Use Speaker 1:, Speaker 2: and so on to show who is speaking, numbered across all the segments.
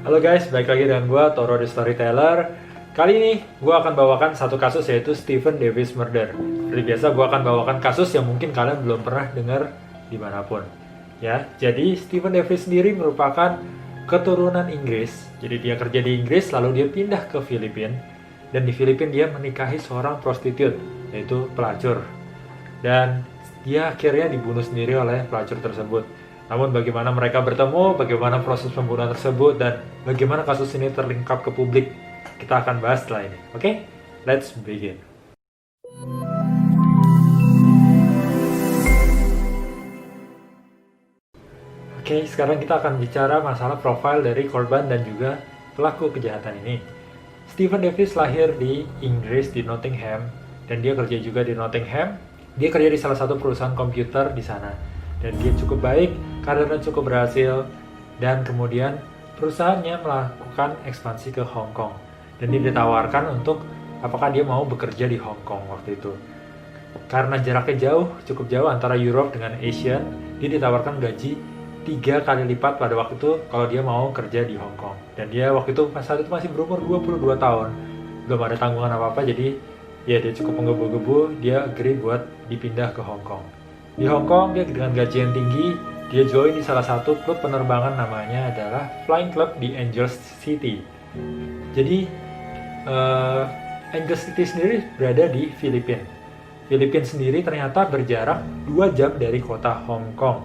Speaker 1: Halo guys, balik lagi dengan gue, Toro the Storyteller. Kali ini gue akan bawakan satu kasus, yaitu Stephen Davis Murder. Seperti biasa, gue akan bawakan kasus yang mungkin kalian belum pernah dengar dimanapun. Ya, jadi Stephen Davis sendiri merupakan keturunan Inggris. Jadi dia kerja di Inggris, lalu dia pindah ke Filipina. Dan di Filipina dia menikahi seorang prostitut, yaitu pelacur. Dan dia akhirnya dibunuh sendiri oleh pelacur tersebut. Namun bagaimana mereka bertemu, bagaimana proses pembunuhan tersebut, dan bagaimana kasus ini terlengkap ke publik, kita akan bahas setelah ini. Oke? Let's begin. Oke, sekarang kita akan bicara masalah profil dari korban dan juga pelaku kejahatan ini. Stephen Davis lahir di Inggris, di Nottingham, dan dia kerja juga di Nottingham. Dia kerja di salah satu perusahaan komputer di sana. Dan dia cukup baik, karirnya cukup berhasil, dan kemudian perusahaannya melakukan ekspansi ke Hong Kong. Dan dia ditawarkan untuk apakah dia mau bekerja di Hong Kong waktu itu. Karena jaraknya jauh, cukup jauh antara Europe dengan Asia, dia ditawarkan gaji 3 kali lipat pada waktu itu kalau dia mau kerja di Hong Kong. Dan dia waktu itu saat itu masih berumur 22 tahun. Belum ada tanggungan apa-apa, jadi ya dia cukup menggebu-gebu, dia agree buat dipindah ke Hong Kong. Di Hong Kong dia dengan gaji yang tinggi, dia join di salah satu klub penerbangan, namanya adalah Flying Club di Angel City. Jadi Angel City sendiri berada di Filipina. Filipina sendiri ternyata berjarak 2 jam dari kota Hong Kong.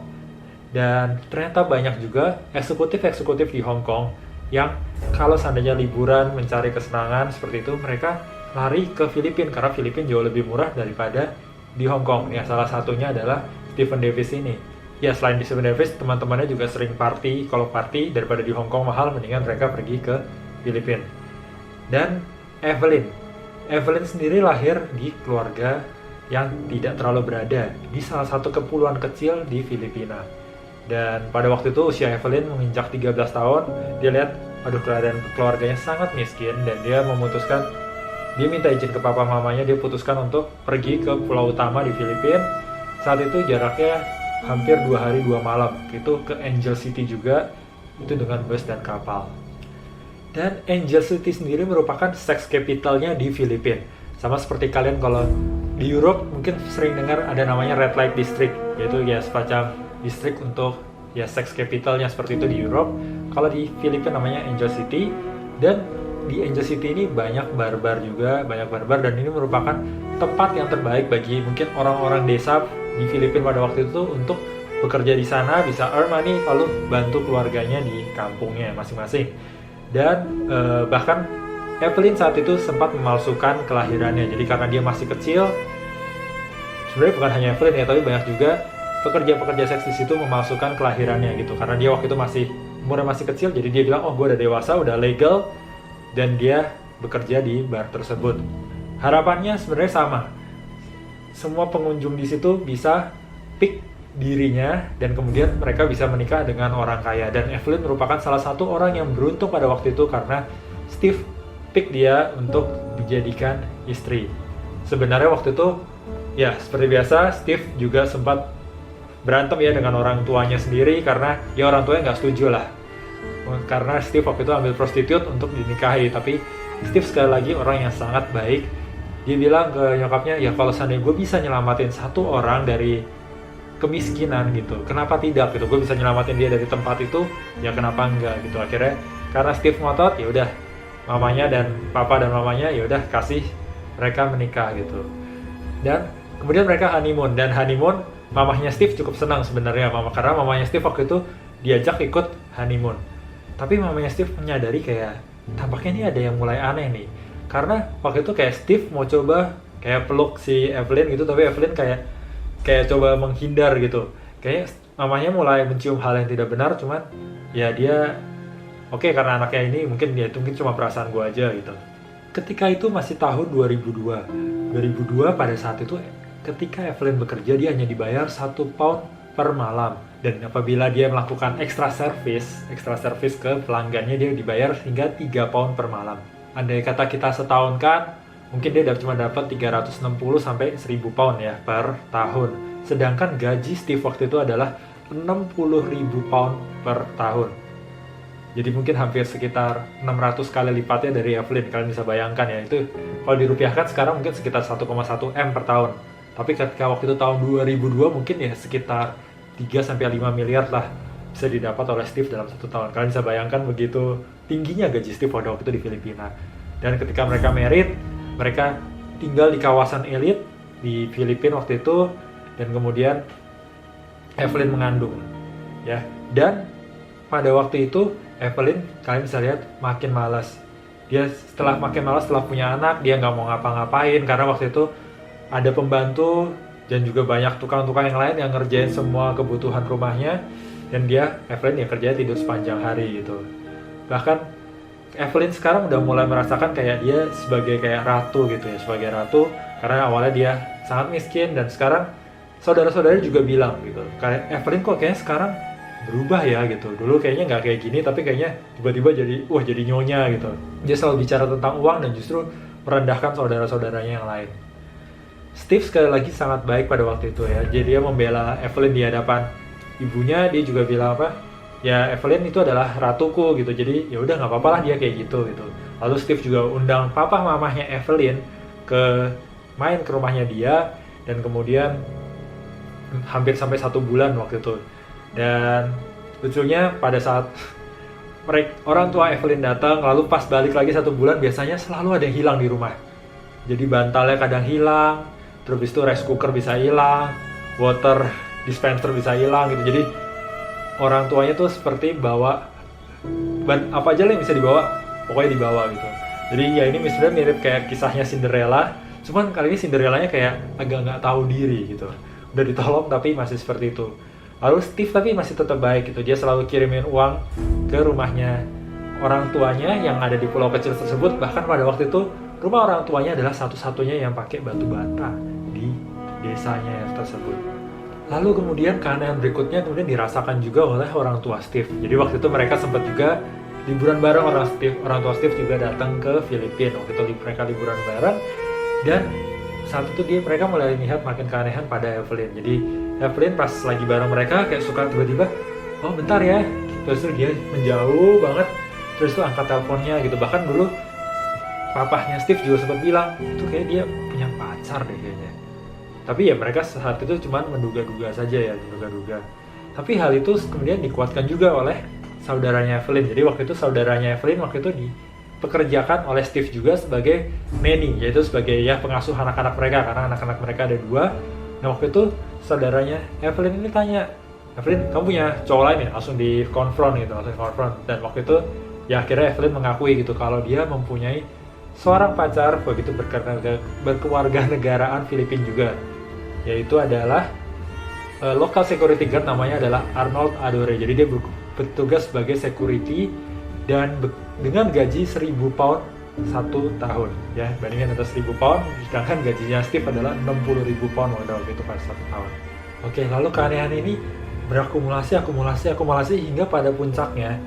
Speaker 1: Dan ternyata banyak juga eksekutif-eksekutif di Hong Kong yang kalau seandainya liburan mencari kesenangan seperti itu, mereka lari ke Filipina karena Filipina jauh lebih murah daripada di Hong Kong. Ya, salah satunya adalah Stephen Davis ini. Ya, selain di Stephen Davis, teman-temannya juga sering party. Kalau party daripada di Hong Kong mahal, mendingan mereka pergi ke Filipina. Dan Evelyn sendiri lahir di keluarga yang tidak terlalu berada di salah satu kepulauan kecil di Filipina. Dan pada waktu itu usia Evelyn menginjak 13 tahun, dia lihat aduh keadaan keluarganya sangat miskin, dan dia memutuskan, dia minta izin ke papa mamanya, dia putuskan untuk pergi ke pulau utama di Filipina. Saat itu jaraknya hampir 2 hari 2 malam, itu ke Angel City juga, itu dengan bus dan kapal. Dan Angel City sendiri merupakan sex capitalnya di Filipina. Sama seperti kalian kalau di Europe mungkin sering dengar ada namanya Red Light District, yaitu ya semacam distrik untuk ya sex capitalnya seperti itu di Europe. Kalau di Filipina namanya Angel City. Dan di Angel City ini banyak barbar, dan ini merupakan tempat yang terbaik bagi mungkin orang-orang desa di Filipina pada waktu itu untuk bekerja di sana, bisa earn money, lalu bantu keluarganya di kampungnya masing-masing. Dan bahkan Evelyn saat itu sempat memalsukan kelahirannya. Jadi karena dia masih kecil, sebenarnya bukan hanya Evelyn ya, tapi banyak juga pekerja-pekerja seks di situ memalsukan kelahirannya gitu. Karena dia waktu itu umurnya masih kecil, jadi dia bilang, oh gue udah dewasa, udah legal, dan dia bekerja di bar tersebut. Harapannya sebenarnya sama. Semua pengunjung di situ bisa pick dirinya, dan kemudian mereka bisa menikah dengan orang kaya. Dan Evelyn merupakan salah satu orang yang beruntung pada waktu itu karena Steve pick dia untuk dijadikan istri. Sebenarnya waktu itu, ya seperti biasa, Steve juga sempat berantem ya dengan orang tuanya sendiri karena ya orang tuanya nggak setuju lah. Karena Steve waktu itu ambil prostitut untuk dinikahi, tapi Steve sekali lagi orang yang sangat baik. Dia bilang ke nyokapnya, ya kalau seandainya gue bisa nyelamatin satu orang dari kemiskinan gitu, kenapa tidak gitu, gue bisa nyelamatin dia dari tempat itu, ya kenapa enggak gitu. Akhirnya karena Steve ngotot, ya udah mamanya dan papa dan mamanya ya udah kasih mereka menikah gitu. Dan kemudian mereka honeymoon, dan honeymoon mamahnya Steve cukup senang sebenarnya, karena mamanya Steve waktu itu diajak ikut honeymoon. Tapi mamanya Steve menyadari kayak tampaknya ini ada yang mulai aneh nih. Karena waktu itu kayak Steve mau coba kayak peluk si Evelyn gitu, tapi Evelyn kayak coba menghindar gitu. Kayaknya mamanya mulai mencium hal yang tidak benar, cuman ya dia oke, karena anaknya ini mungkin cuma perasaan gue aja gitu. Ketika itu masih tahun 2002 pada saat itu, ketika Evelyn bekerja, dia hanya dibayar 1 pound per malam. Dan apabila dia melakukan extra service ke pelanggannya, dia dibayar hingga 3 pound per malam. Andai kata kita setahun kan, mungkin dia cuma dapat 360 sampai 1000 pound ya per tahun. Sedangkan gaji Steve waktu itu adalah 60.000 pound per tahun. Jadi mungkin hampir sekitar 600 kali lipatnya dari Evelyn. Kalian bisa bayangkan ya, itu kalau dirupiahkan sekarang mungkin sekitar 1,1 M per tahun. Tapi ketika waktu itu tahun 2002 mungkin ya sekitar 3-5 miliar lah bisa didapat oleh Steve dalam 1 tahun. Kalian bisa bayangkan begitu tingginya gaji Steve pada waktu itu di Filipina. Dan ketika mereka married, mereka tinggal di kawasan elit di Filipina waktu itu, dan kemudian Evelyn mengandung, ya. Dan pada waktu itu Evelyn, kalian bisa lihat, makin malas. Dia setelah makin malas setelah punya anak, dia nggak mau ngapa-ngapain karena waktu itu ada pembantu dan juga banyak tukang-tukang yang lain yang ngerjain semua kebutuhan rumahnya, dan Evelyn ya kerjanya tidur sepanjang hari gitu. Bahkan Evelyn sekarang udah mulai merasakan kayak dia sebagai kayak ratu gitu ya, sebagai ratu, karena awalnya dia sangat miskin dan sekarang saudara-saudaranya juga bilang gitu, kayak Evelyn kok kayaknya sekarang berubah ya gitu. Dulu kayaknya nggak kayak gini, tapi kayaknya tiba-tiba jadi nyonya gitu. Dia selalu bicara tentang uang dan justru merendahkan saudara-saudaranya yang lain. Steve sekali lagi sangat baik pada waktu itu ya. Jadi dia membela Evelyn di hadapan ibunya. Dia juga bilang apa? Ya Evelyn itu adalah ratuku gitu. Jadi ya udah nggak apa-apa lah dia kayak gitu. Lalu Steve juga undang papa mamahnya Evelyn main ke rumahnya dia, dan kemudian hampir sampai 1 bulan waktu itu. Dan lucunya pada saat orang tua Evelyn datang, lalu pas balik lagi 1 bulan, biasanya selalu ada yang hilang di rumah. Jadi bantalnya kadang hilang, terus itu rice cooker bisa hilang, water dispenser bisa hilang gitu. Jadi orang tuanya tuh seperti bawa apa aja lah yang bisa dibawa, pokoknya dibawa gitu. Jadi ya ini sebenarnya mirip kayak kisahnya Cinderella, cuman kali ini Cinderellanya kayak agak nggak tahu diri gitu. Udah ditolong tapi masih seperti itu. Lalu Steve tapi masih tetap baik gitu. Dia selalu kirimin uang ke rumahnya orang tuanya yang ada di pulau kecil tersebut. Bahkan pada waktu itu rumah orang tuanya adalah satu-satunya yang pakai batu bata di desanya yang tersebut. Lalu kemudian keanehan berikutnya kemudian dirasakan juga oleh orang tua Steve. Jadi waktu itu mereka sempat juga liburan bareng, orang tua Steve juga datang ke Filipina. Waktu itu mereka liburan bareng, dan saat itu mereka mulai lihat makin keanehan pada Evelyn. Jadi Evelyn pas lagi bareng mereka kayak suka tiba-tiba, oh bentar ya, terus tuh dia menjauh banget, terus tuh angkat teleponnya gitu. Bahkan dulu papahnya Steve juga sempat bilang, itu kayak dia punya pacar deh kayaknya. Tapi ya mereka saat itu cuma menduga-duga saja ya, menduga-duga. Tapi hal itu kemudian dikuatkan juga oleh saudaranya Evelyn. Jadi waktu itu saudaranya Evelyn waktu itu dipekerjakan oleh Steve juga sebagai nanny, yaitu sebagai ya pengasuh anak-anak mereka, karena anak-anak mereka ada 2. Nah waktu itu saudaranya Evelyn ini tanya, Evelyn kamu punya cowok lain ya? Langsung di-confront gitu, Dan waktu itu ya akhirnya Evelyn mengakui gitu kalau dia mempunyai seorang pacar begitu berkewarganegaraan Filipina juga, yaitu adalah local security guard, namanya adalah Arnold Adore. Jadi dia bertugas sebagai security dan dengan gaji 1.000 pound 1 tahun ya, bandingkan atas 1.000 pound, sedangkan gajinya Steve adalah 60.000 pound waktu itu pada 1 tahun. Oke, lalu keanehan ini berakumulasi hingga pada puncaknya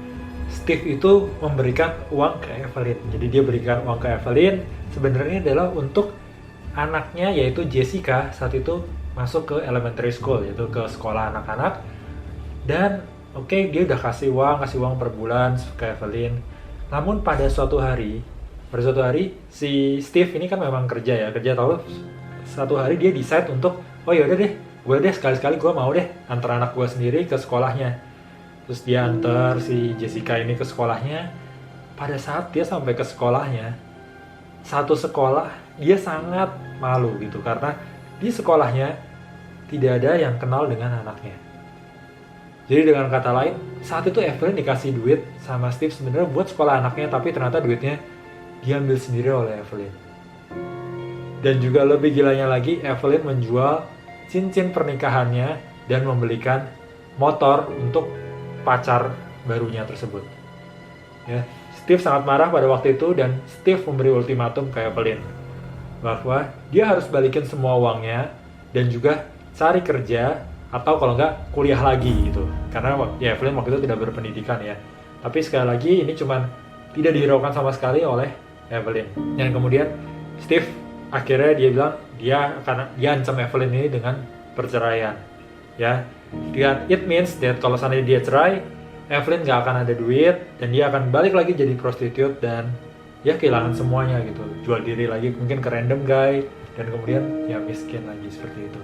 Speaker 1: Steve itu memberikan uang ke Evelyn. Jadi dia berikan uang ke Evelyn sebenarnya adalah untuk anaknya, yaitu Jessica, saat itu masuk ke elementary school, yaitu ke sekolah anak-anak. Dan dia udah kasih uang per bulan ke Evelyn. Namun pada suatu hari si Steve ini kan memang kerja tahu. Suatu hari dia decide untuk, oh yaudah deh, gue deh sekali-sekali gue mau deh antar anak gue sendiri ke sekolahnya. Terus dia antar si Jessica ini ke sekolahnya. Pada saat dia sampai ke sekolahnya, satu sekolah, dia sangat malu gitu, karena di sekolahnya tidak ada yang kenal dengan anaknya. Jadi dengan kata lain, saat itu Evelyn dikasih duit sama Steve sebenarnya buat sekolah anaknya, tapi ternyata duitnya diambil sendiri oleh Evelyn. Dan juga lebih gilanya lagi, Evelyn menjual cincin pernikahannya dan membelikan motor untuk pacar barunya tersebut. Ya, Steve sangat marah pada waktu itu, dan Steve memberi ultimatum ke Evelyn bahwa dia harus balikin semua uangnya dan juga cari kerja, atau kalau nggak kuliah lagi gitu. Karena ya Evelyn waktu itu tidak berpendidikan ya. Tapi sekali lagi ini cuman tidak dihiraukan sama sekali oleh Evelyn. Dan kemudian Steve akhirnya dia bilang dia ancam Evelyn ini dengan perceraian. Ya, dan it means that kalau seandainya dia cerai, Evelyn gak akan ada duit dan dia akan balik lagi jadi prostitute dan ya kehilangan semuanya gitu, jual diri lagi mungkin ke random guy dan kemudian ya miskin lagi seperti itu.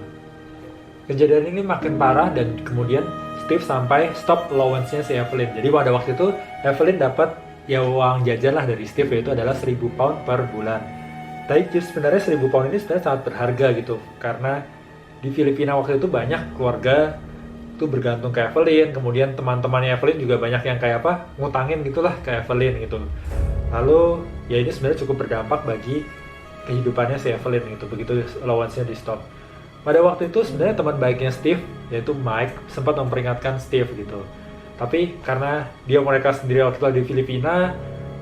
Speaker 1: Kejadian ini makin parah dan kemudian Steve sampai stop allowance-nya si Evelyn. Jadi pada waktu itu Evelyn dapat ya uang jajan lah dari Steve, yaitu adalah 1.000 pound per bulan. Tapi sebenarnya 1.000 pound ini sebenarnya sangat berharga gitu, karena di Filipina waktu itu banyak keluarga itu bergantung ke Evelyn, kemudian teman-temannya Evelyn juga banyak yang kayak apa, ngutangin gitulah ke Evelyn gitu. Lalu ya ini sebenarnya cukup berdampak bagi kehidupannya si Evelyn gitu, begitu allowance-nya di stop. Pada waktu itu sebenarnya teman baiknya Steve, yaitu Mike, sempat memperingatkan Steve gitu. Tapi karena mereka sendiri waktu itu di Filipina,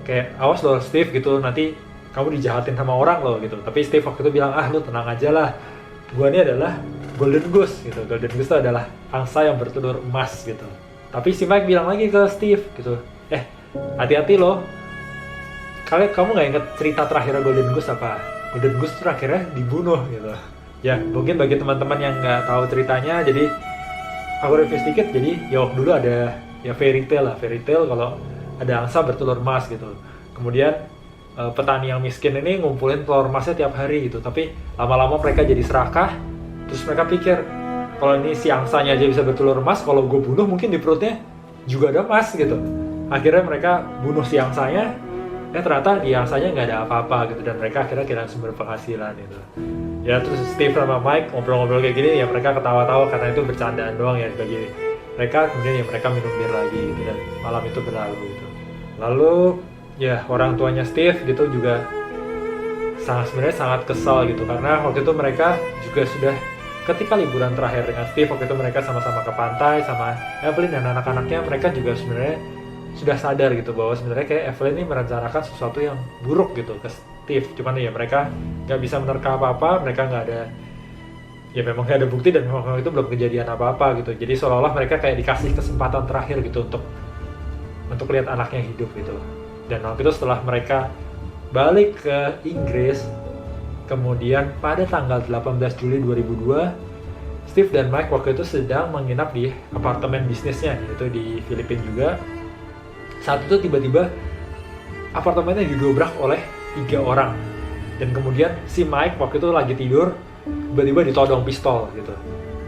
Speaker 1: kayak awas loh Steve gitu, nanti kamu dijahatin sama orang loh gitu. Tapi Steve waktu itu bilang, lu tenang aja lah, gua ini adalah Golden Goose gitu. Golden Goose itu adalah angsa yang bertelur emas gitu. Tapi si Mike bilang lagi ke Steve gitu, hati-hati loh, kamu nggak inget cerita terakhir Golden Goose apa? Golden Goose terakhirnya dibunuh gitu. Ya mungkin bagi teman-teman yang nggak tahu ceritanya, jadi aku review sedikit. Jadi ya waktu dulu ada ya fairy tale kalau ada angsa bertelur emas gitu. Kemudian petani yang miskin ini ngumpulin telur emasnya tiap hari gitu. Tapi lama-lama mereka jadi serakah. Terus mereka pikir, kalau ini si angsanya aja bisa bertelur emas, kalau gue bunuh mungkin di perutnya juga ada emas gitu. Akhirnya mereka bunuh si angsanya. Ternyata di angsanya nggak ada apa-apa gitu, dan mereka akhirnya kehilangan sumber penghasilan gitu. Ya terus Steve sama Mike ngobrol-ngobrol kayak gini, ya mereka ketawa-tawa karena itu bercandaan doang ya bagi mereka. Kemudian ya mereka minum bir lagi gitu, dan malam itu berlalu gitu. Lalu ya orang tuanya Steve gitu juga sebenarnya sangat kesal gitu, karena waktu itu mereka juga sudah ketika liburan terakhir dengan Steve, waktu itu mereka sama-sama ke pantai sama Evelyn dan anak-anaknya. Mereka juga sebenarnya sudah sadar gitu bahwa sebenarnya kayak Evelyn ini merencanakan sesuatu yang buruk gitu ke Steve. Cuman ya mereka nggak bisa menerka apa-apa, mereka nggak ada, ya memang nggak ada bukti dan memang itu belum kejadian apa-apa gitu. Jadi seolah-olah mereka kayak dikasih kesempatan terakhir gitu untuk lihat anaknya hidup gitu. Dan waktu itu setelah mereka balik ke Inggris, kemudian pada tanggal 18 Juli 2002, Steve dan Mike waktu itu sedang menginap di apartemen bisnisnya, yaitu di Filipina juga. Saat itu tiba-tiba apartemennya didobrak oleh 3 orang. Dan kemudian si Mike waktu itu lagi tidur, tiba-tiba ditodong pistol gitu.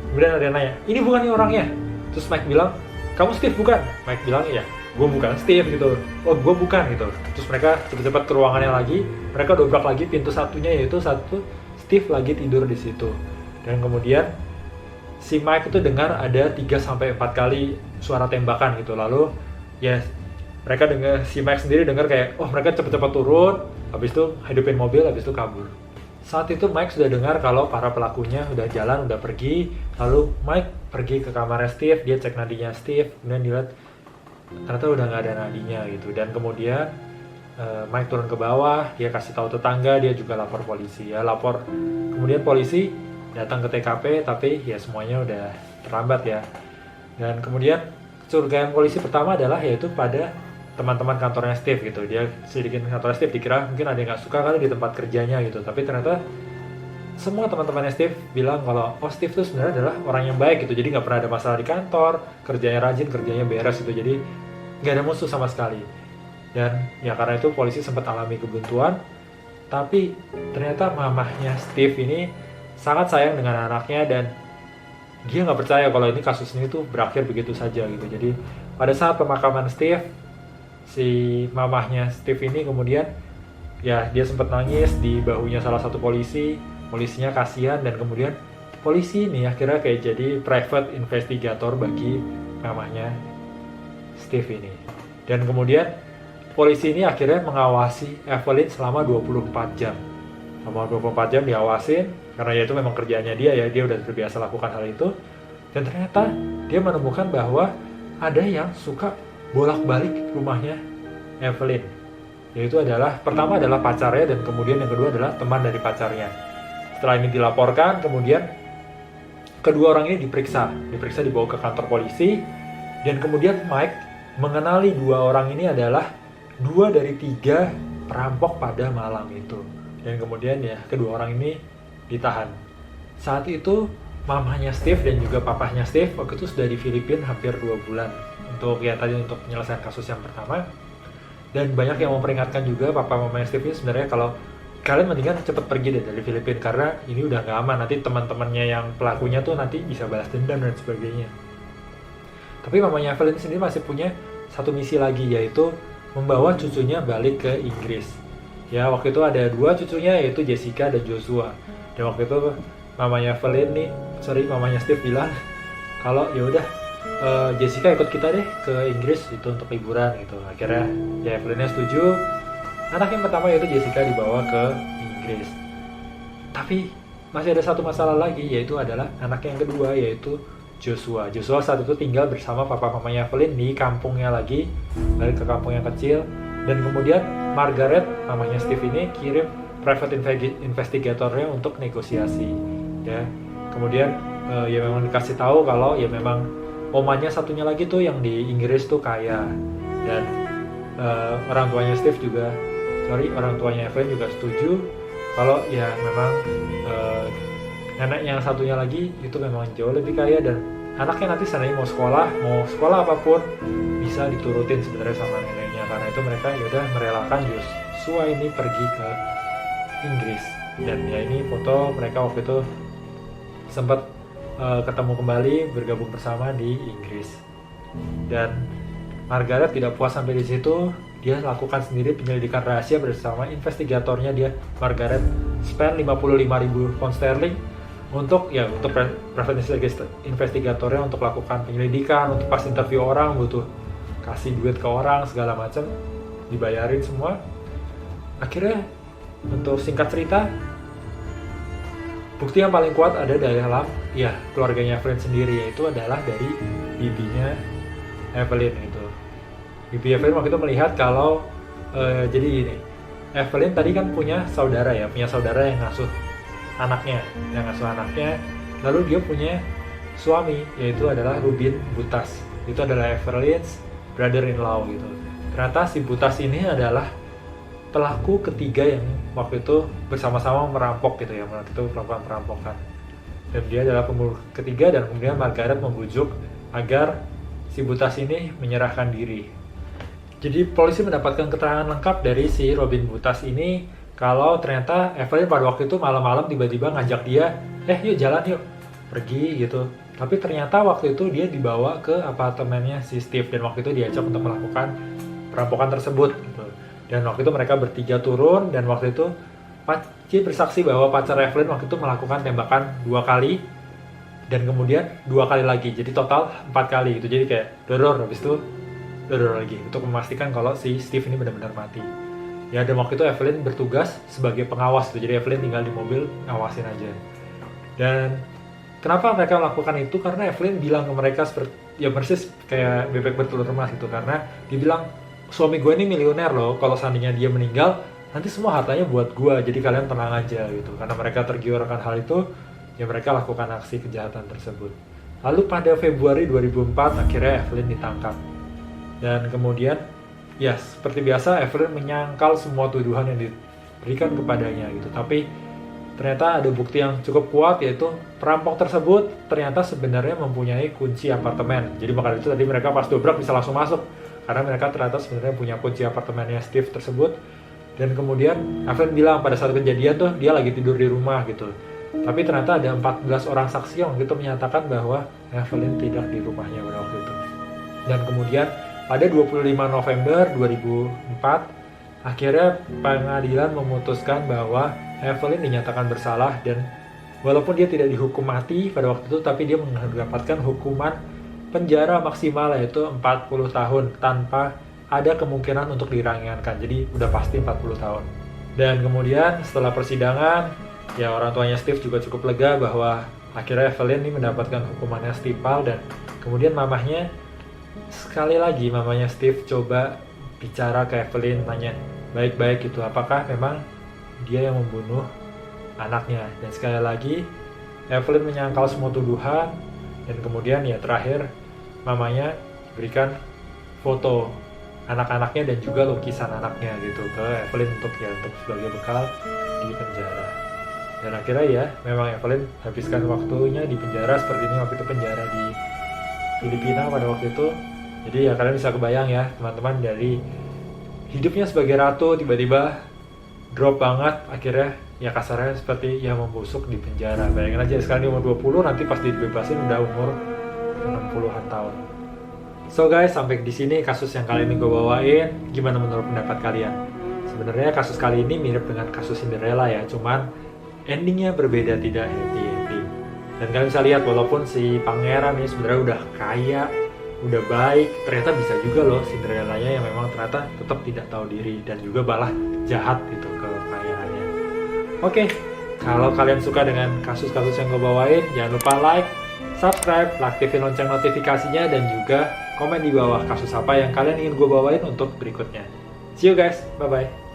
Speaker 1: Kemudian ada yang nanya, ini bukan orangnya? Terus Mike bilang, kamu Steve bukan? Mike bilang, iya, gue bukan Steve gitu. Oh, gue bukan gitu. Terus mereka cepat-cepat ke ruangannya lagi, mereka dobrak lagi pintu satunya, yaitu satu Steve lagi tidur di situ. Dan kemudian si Mike itu dengar ada 3-4 kali suara tembakan gitu. Lalu ya mereka dengar, si Mike sendiri dengar kayak, mereka cepet-cepet turun, habis itu hidupin mobil, habis itu kabur. Saat itu Mike sudah dengar kalau para pelakunya udah jalan, udah pergi. Lalu Mike pergi ke kamarnya Steve, dia cek nadinya Steve, kemudian dilihat ternyata udah nggak ada nadinya gitu. Dan kemudian Mike turun ke bawah, dia kasih tahu tetangga, dia juga lapor polisi. Ya lapor, kemudian polisi datang ke TKP, tapi ya semuanya udah terlambat ya. Dan kemudian kecurigaan polisi pertama adalah yaitu pada teman-teman kantornya Steve gitu. Dia selidikin kantornya Steve, dikira mungkin ada yang nggak suka kali di tempat kerjanya gitu. Tapi ternyata semua teman-temannya Steve bilang kalau Steve itu sebenarnya adalah orang yang baik gitu. Jadi nggak pernah ada masalah di kantor, kerjanya rajin, kerjanya beres gitu. Jadi nggak ada musuh sama sekali. Dan ya karena itu polisi sempat alami kebuntuan. Tapi ternyata mamahnya Steve ini sangat sayang dengan anaknya, dan dia nggak percaya kalau ini kasus ini tuh berakhir begitu saja gitu. Jadi pada saat pemakaman Steve, si mamahnya Steve ini kemudian ya dia sempat nangis di bahunya salah satu polisinya kasihan, dan kemudian polisi ini akhirnya kayak jadi private investigator bagi mamahnya Steve ini. Dan kemudian polisi ini akhirnya mengawasi Evelyn selama 24 jam. Selama 24 jam diawasin, karena ya itu memang kerjaannya dia ya, dia udah terbiasa lakukan hal itu. Dan ternyata dia menemukan bahwa ada yang suka bolak-balik rumahnya Evelyn. Yaitu adalah, pertama adalah pacarnya, dan kemudian yang kedua adalah teman dari pacarnya. Setelah ini dilaporkan, kemudian kedua orang ini diperiksa dibawa ke kantor polisi, dan kemudian Mike mengenali 2 orang ini adalah 2 dari 3 perampok pada malam itu. Dan kemudian ya kedua orang ini ditahan. Saat itu mamahnya Steve dan juga papahnya Steve waktu itu sudah di Filipina hampir 2 bulan untuk ya tadi untuk menyelesaikan kasus yang pertama. Dan banyak yang memperingatkan juga papa mamanya Steve ini sebenarnya kalau kalian mendingan cepet pergi deh dari Filipina karena ini udah nggak aman, nanti teman-temannya yang pelakunya tuh nanti bisa balas dendam dan sebagainya. Tapi mamanya Evelyn sendiri masih punya satu misi lagi, yaitu membawa cucunya balik ke Inggris. Ya waktu itu ada dua cucunya, yaitu Jessica dan Joshua. Dan waktu itu mamanya Steve bilang kalau ya udah Jessica ikut kita deh ke Inggris itu untuk liburan gitu. Akhirnya ya Evelynnya setuju. Anak yang pertama yaitu Jessica dibawa ke Inggris. Tapi masih ada satu masalah lagi, yaitu adalah anak yang kedua, yaitu Joshua. Joshua saat itu tinggal bersama papa mamanya Evelyn di kampungnya lagi, balik ke kampung yang kecil. Dan kemudian Margaret, mamanya Steve ini kirim private investigatornya untuk negosiasi. Ya, kemudian ya memang dikasih tahu kalau ya memang omanya satunya lagi tuh yang di Inggris tuh kaya, dan orang tuanya Evelyn juga setuju kalau ya memang nenek yang satunya lagi itu memang jauh lebih kaya, dan anaknya nanti seandainya mau sekolah apapun bisa diturutin sebenarnya sama neneknya. Karena itu mereka yaudah merelakan Joshua ini pergi ke Inggris. Dan ya ini foto mereka waktu itu sempat ketemu kembali, bergabung bersama di Inggris. Dan Margaret tidak puas sampai di situ, dia lakukan sendiri penyelidikan rahasia bersama investigatornya. Margaret spend 55.000 pound sterling untuk private investigatornya untuk lakukan penyelidikan, untuk pas interview orang butuh kasih duit ke orang segala macam, dibayarin semua. Akhirnya untuk singkat cerita, bukti yang paling kuat ada dari dalam keluarganya Evelyn sendiri, yaitu adalah dari bibinya Evelyn itu. Bibi Evelyn waktu itu melihat kalau jadi gini, Evelyn tadi kan punya saudara yang ngasuh anaknya, lalu dia punya suami, yaitu adalah Rubin Butas. Itu adalah Evelyn's brother-in-law gitu. Ternyata si Butas ini adalah pelaku ketiga yang waktu itu bersama-sama merampok gitu ya, waktu itu melakukan perampokan. Dan dia adalah pembunuh ketiga, dan kemudian Margaret membujuk agar si Butas ini menyerahkan diri. Jadi polisi mendapatkan keterangan lengkap dari si Robin Butas ini kalau ternyata Evelyn pada waktu itu malam-malam tiba-tiba ngajak dia, yuk jalan yuk, pergi gitu. Tapi ternyata waktu itu dia dibawa ke apartemennya si Steve, dan waktu itu diajak untuk melakukan perampokan tersebut gitu. Dan waktu itu mereka bertiga turun, dan waktu itu dia bersaksi bahwa pacar Evelyn waktu itu melakukan tembakan 2 kali, dan kemudian 2 kali lagi, jadi total 4 kali gitu. Jadi kayak habis itu doror lagi untuk memastikan kalau si Steve ini benar-benar mati. Ya, dan waktu itu Evelyn bertugas sebagai pengawas tuh, jadi Evelyn tinggal di mobil ngawasin aja. Dan kenapa mereka melakukan itu? Karena Evelyn bilang ke mereka seperti ya persis kayak bebek bertelur emas gitu, karena dia bilang suami gue ini miliuner loh, kalau seandainya dia meninggal nanti semua hartanya buat gue, jadi kalian tenang aja gitu. Karena mereka tergiur akan hal itu, ya mereka lakukan aksi kejahatan tersebut. Lalu pada Februari 2004 akhirnya Evelyn ditangkap, dan kemudian ya seperti biasa Evelyn menyangkal semua tuduhan yang diberikan kepadanya gitu. Tapi ternyata ada bukti yang cukup kuat, yaitu perampok tersebut ternyata sebenarnya mempunyai kunci apartemen. Jadi maka itu tadi mereka pas dobrak bisa langsung masuk, karena mereka ternyata sebenarnya punya kunci apartemennya Steve tersebut. Dan kemudian Evelyn bilang pada saat kejadian tuh dia lagi tidur di rumah gitu. Tapi ternyata ada 14 orang saksi yang gitu menyatakan bahwa Evelyn tidak di rumahnya pada waktu itu. Dan kemudian pada 25 November 2004, akhirnya pengadilan memutuskan bahwa Evelyn dinyatakan bersalah, dan walaupun dia tidak dihukum mati pada waktu itu, tapi dia mendapatkan hukuman penjara maksimal, yaitu 40 tahun tanpa ada kemungkinan untuk diringankan. Jadi udah pasti 40 tahun. Dan kemudian setelah persidangan, ya orang tuanya Steve juga cukup lega bahwa akhirnya Evelyn ini mendapatkan hukumannya setimpal. Dan kemudian mamanya Steve coba bicara ke Evelyn, nanya baik-baik gitu, apakah memang dia yang membunuh anaknya. Dan sekali lagi Evelyn menyangkal semua tuduhan. Dan kemudian ya terakhir mamanya berikan foto anak-anaknya dan juga lukisan anaknya gitu ke Evelyn untuk sebagai bekal di penjara. Dan akhirnya ya memang Evelyn habiskan waktunya di penjara seperti ini. Waktu itu penjara di Filipina pada waktu itu Jadi ya kalian bisa kebayang ya teman-teman, dari hidupnya sebagai ratu tiba-tiba drop banget, akhirnya ya kasarnya seperti ya membusuk di penjara. Bayangin aja sekarang dia umur 20, nanti pas dibebasin udah umur 60-an tahun. So guys, sampai di sini kasus yang kali ini gue bawain. Gimana menurut pendapat kalian? Sebenarnya kasus kali ini mirip dengan kasus Cinderella ya, cuman endingnya berbeda, tidak happy. Dan kalian bisa lihat walaupun si pangeran ini sebenarnya udah kaya, udah baik, ternyata bisa juga loh Cinderella-nya yang memang ternyata tetap tidak tahu diri dan juga malah jahat gitu ke pangerannya. Oke, kalau kalian suka dengan kasus-kasus yang gue bawain, jangan lupa like, subscribe, aktifin lonceng notifikasinya, dan juga komen di bawah kasus apa yang kalian ingin gue bawain untuk berikutnya. See you guys, bye-bye.